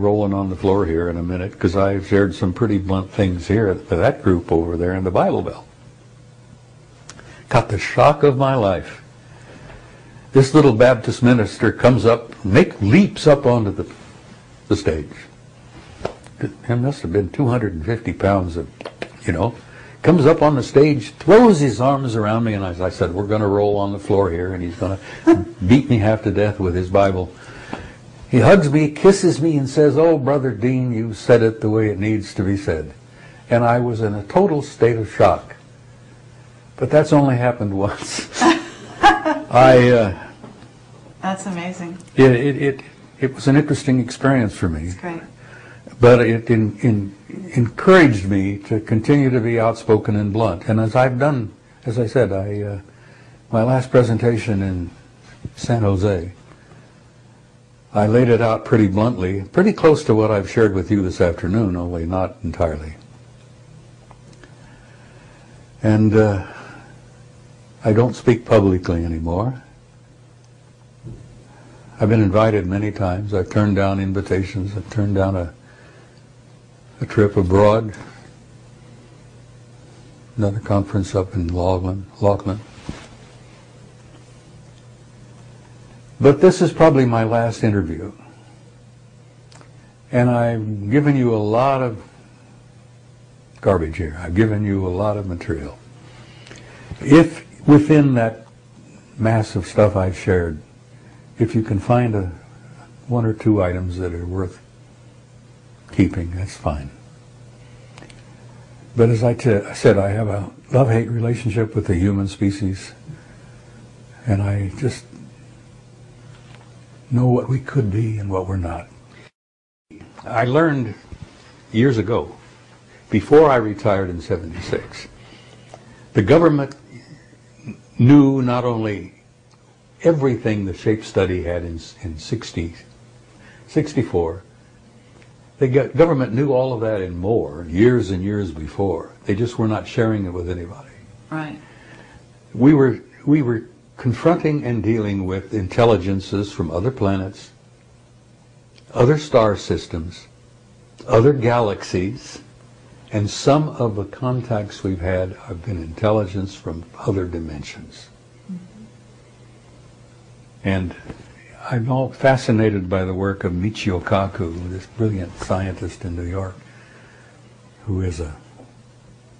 rolling on the floor here in a minute, because I've shared some pretty blunt things here with that group over there in the Bible Belt. Got the shock of my life. This little Baptist minister comes up, leaps up onto the stage. It must have been 250 pounds of, comes up on the stage, throws his arms around me, and I said, we're going to roll on the floor here, and he's going to beat me half to death with his Bible. He hugs me, kisses me, and says, oh, Brother Dean, you said it the way it needs to be said. And I was in a total state of shock. But that's only happened once. That's amazing. It was an interesting experience for me. That's great. But it encouraged me to continue to be outspoken and blunt. And as I've done, as I said, my last presentation in San Jose, I laid it out pretty bluntly, pretty close to what I've shared with you this afternoon, only not entirely. And I don't speak publicly anymore. I've been invited many times. I've turned down invitations. I've turned down a trip abroad, another conference up in Lachlan. But this is probably my last interview. And I've given you a lot of garbage here. I've given you a lot of material. If within that mass of stuff I've shared, if you can find one or two items that are worth keeping, that's fine. But as I said, I have a love-hate relationship with the human species, and I just know what we could be and what we're not. I learned years ago, before I retired in '76, the government knew not only everything the shape study had in 64, the government knew all of that and more years and years before. They just were not sharing it with anybody. Right. We were confronting and dealing with intelligences from other planets, other star systems, other galaxies, and some of the contacts we've had have been intelligence from other dimensions. Mm-hmm. And I'm all fascinated by the work of Michio Kaku, this brilliant scientist in New York, who is a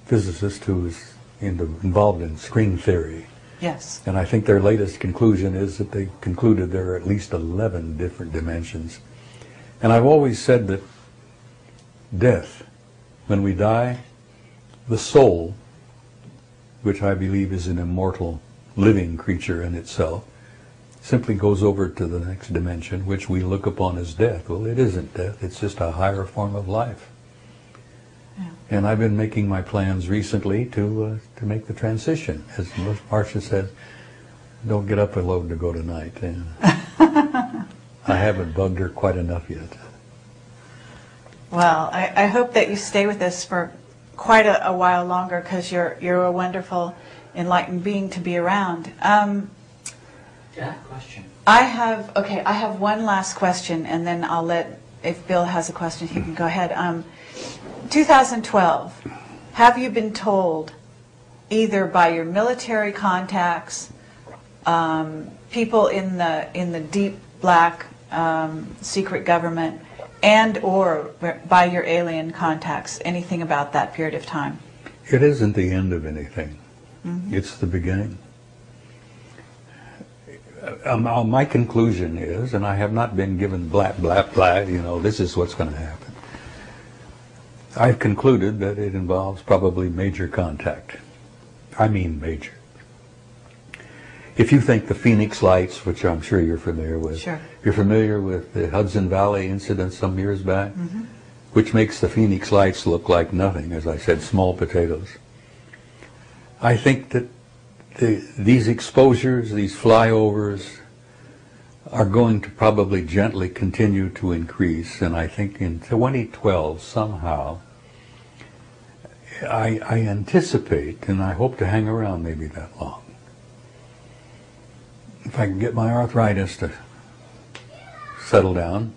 physicist who is involved in string theory. Yes. And I think their latest conclusion is that they concluded there are at least 11 different dimensions. And I've always said that death, when we die, the soul, which I believe is an immortal living creature in itself, simply goes over to the next dimension, which we look upon as death. Well, it isn't death, it's just a higher form of life. Yeah. And I've been making my plans recently to make the transition. As Marcia said, don't get up alone to go tonight. And I haven't bugged her quite enough yet. Well, I hope that you stay with us for quite a while longer, because you're a wonderful, enlightened being to be around. Yeah, question. I have one last question, and then I'll let, if Bill has a question, he can go ahead. 2012, have you been told, either by your military contacts, people in the deep black secret government, and or by your alien contacts, anything about that period of time? It isn't the end of anything. Mm-hmm. It's the beginning. My conclusion is, and I have not been given blah, blah, blah, this is what's going to happen. I've concluded that it involves probably major contact. I mean major. If you think the Phoenix Lights, which I'm sure you're familiar with, sure. You're familiar with the Hudson Valley incident some years back, mm-hmm. which makes the Phoenix Lights look like nothing, as I said, small potatoes. I think that these exposures, these flyovers, are going to probably gently continue to increase, and I think in 2012 somehow I anticipate, and I hope to hang around maybe that long, if I can get my arthritis to settle down,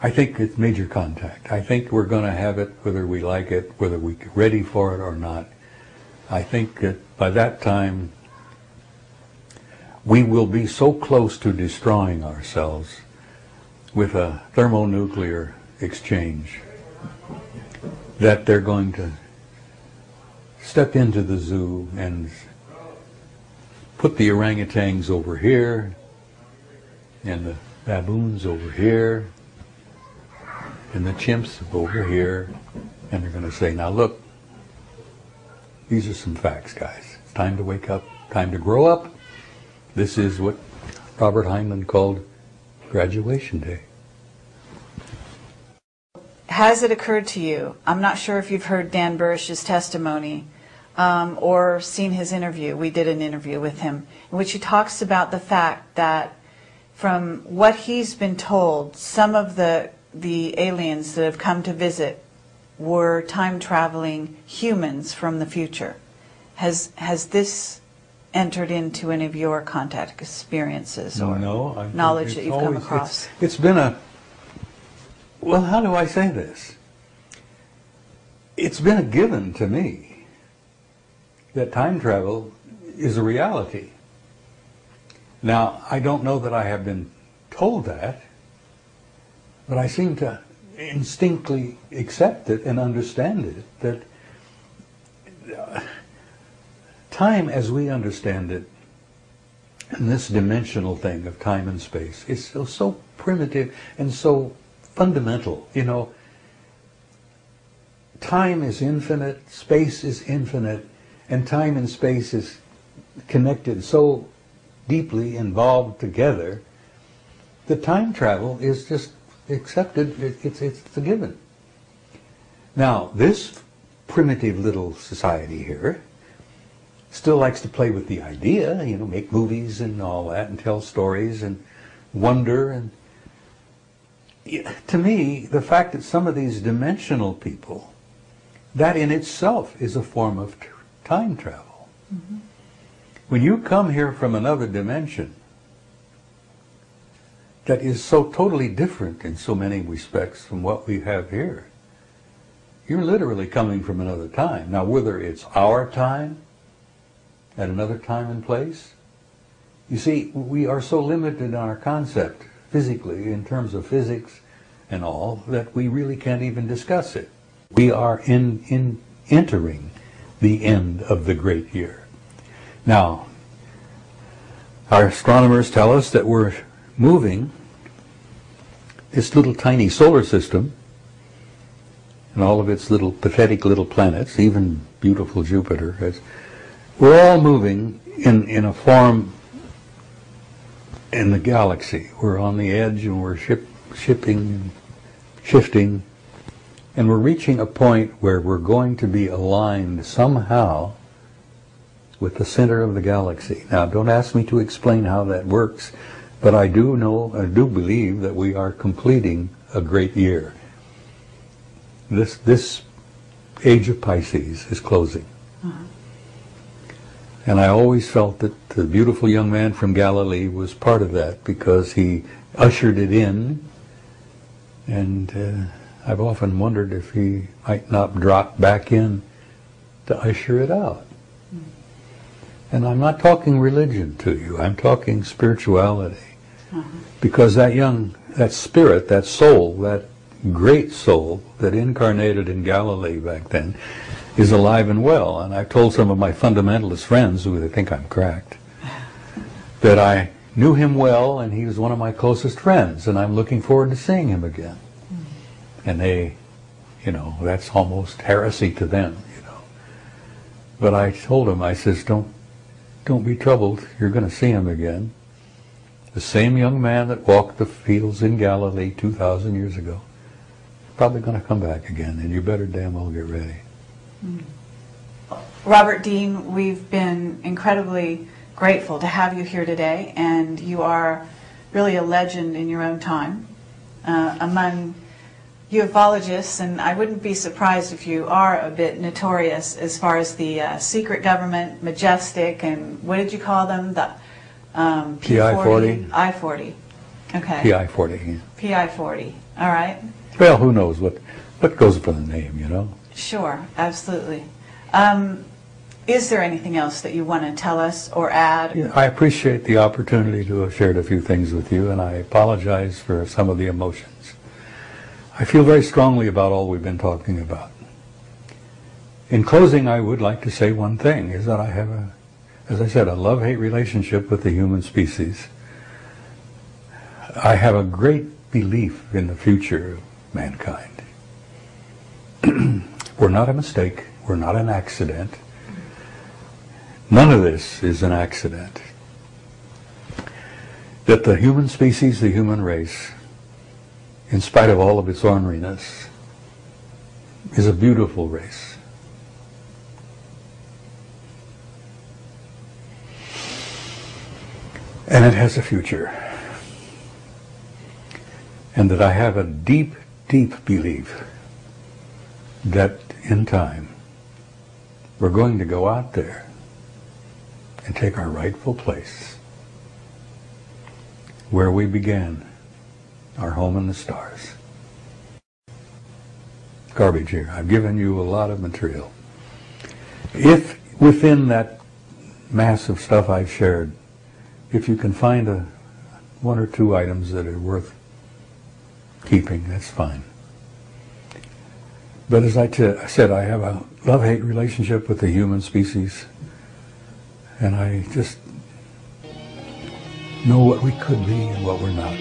I think it's major contact. I think we're going to have it whether we like it, whether we're ready for it or not. I think that by that time we will be so close to destroying ourselves with a thermonuclear exchange that they're going to step into the zoo and put the orangutans over here and the baboons over here and the chimps over here, and they're going to say, now look, these are some facts, guys. It's time to wake up, time to grow up. This is what Robert Heinlein called graduation day. Has it occurred to you, I'm not sure if you've heard Dan Burrish's testimony or seen his interview. We did an interview with him in which he talks about the fact that from what he's been told, some of the aliens that have come to visit were time-traveling humans from the future. Has this entered into any of your contact experiences or knowledge that you've come across? It's been a, well, how do I say this? It's been a given to me that time travel is a reality. Now, I don't know that I have been told that, but I seem to instinctively accept it and understand it, that time as we understand it, and this dimensional thing of time and space, is so primitive and so fundamental. You know, time is infinite, space is infinite, and time and space is connected so deeply involved together that time travel is just accepted. It's a given. Now, this primitive little society here still likes to play with the idea, you know, make movies and all that, and tell stories and wonder. And to me, the fact that some of these dimensional people, that in itself is a form of time travel. Mm-hmm. When you come here from another dimension that is so totally different in so many respects from what we have here, you're literally coming from another time. Now, whether it's our time at another time and place, you see, we are so limited in our concept physically, in terms of physics and all, that we really can't even discuss it. We are entering the end of the great year. Now, our astronomers tell us that we're moving this little tiny solar system and all of its little pathetic little planets, even beautiful Jupiter, we're all moving in a form in the galaxy. We're on the edge and we're shifting, and we're reaching a point where we're going to be aligned somehow with the center of the galaxy. Now, don't ask me to explain how that works, but I do believe that we are completing a great year. This age of Pisces is closing. Uh-huh. And I always felt that the beautiful young man from Galilee was part of that, because he ushered it in, and I've often wondered if he might not drop back in to usher it out. And I'm not talking religion to you, I'm talking spirituality. Uh-huh. Because that spirit, that soul, that great soul that incarnated in Galilee back then is alive and well. And I've told some of my fundamentalist friends, who they think I'm cracked, that I knew him well and he was one of my closest friends, and I'm looking forward to seeing him again. Mm-hmm. And they, you know, that's almost heresy to them, you know. But I told him, I says, don't be troubled, you're going to see him again. The same young man that walked the fields in Galilee 2,000 years ago, probably going to come back again, and you better damn well get ready. Robert Dean, we've been incredibly grateful to have you here today, and you are really a legend in your own time among ufologists, and I wouldn't be surprised if you are a bit notorious as far as the secret government, majestic, and what did you call them? The I-40. I-40. Okay. PI-40. Yeah. PI-40. All right. Well, who knows what goes for the name, you know? Sure, absolutely. Is there anything else that you want to tell us or add? Yeah, I appreciate the opportunity to have shared a few things with you, and I apologize for some of the emotions. I feel very strongly about all we've been talking about. In closing, I would like to say one thing, is that I have as I said, a love-hate relationship with the human species. I have a great belief in the future of mankind. We're not a mistake. We're not an accident. None of this is an accident. That the human species, the human race, in spite of all of its orneriness, is a beautiful race. And it has a future. And that I have a deep, deep belief that in time we're going to go out there and take our rightful place where we began, our home in the stars. Garbage here. I've given you a lot of material. If within that mass of stuff I've shared, if you can find one or two items that are worth keeping, that's fine. But as I said, I have a love-hate relationship with the human species, and I just know what we could be and what we're not.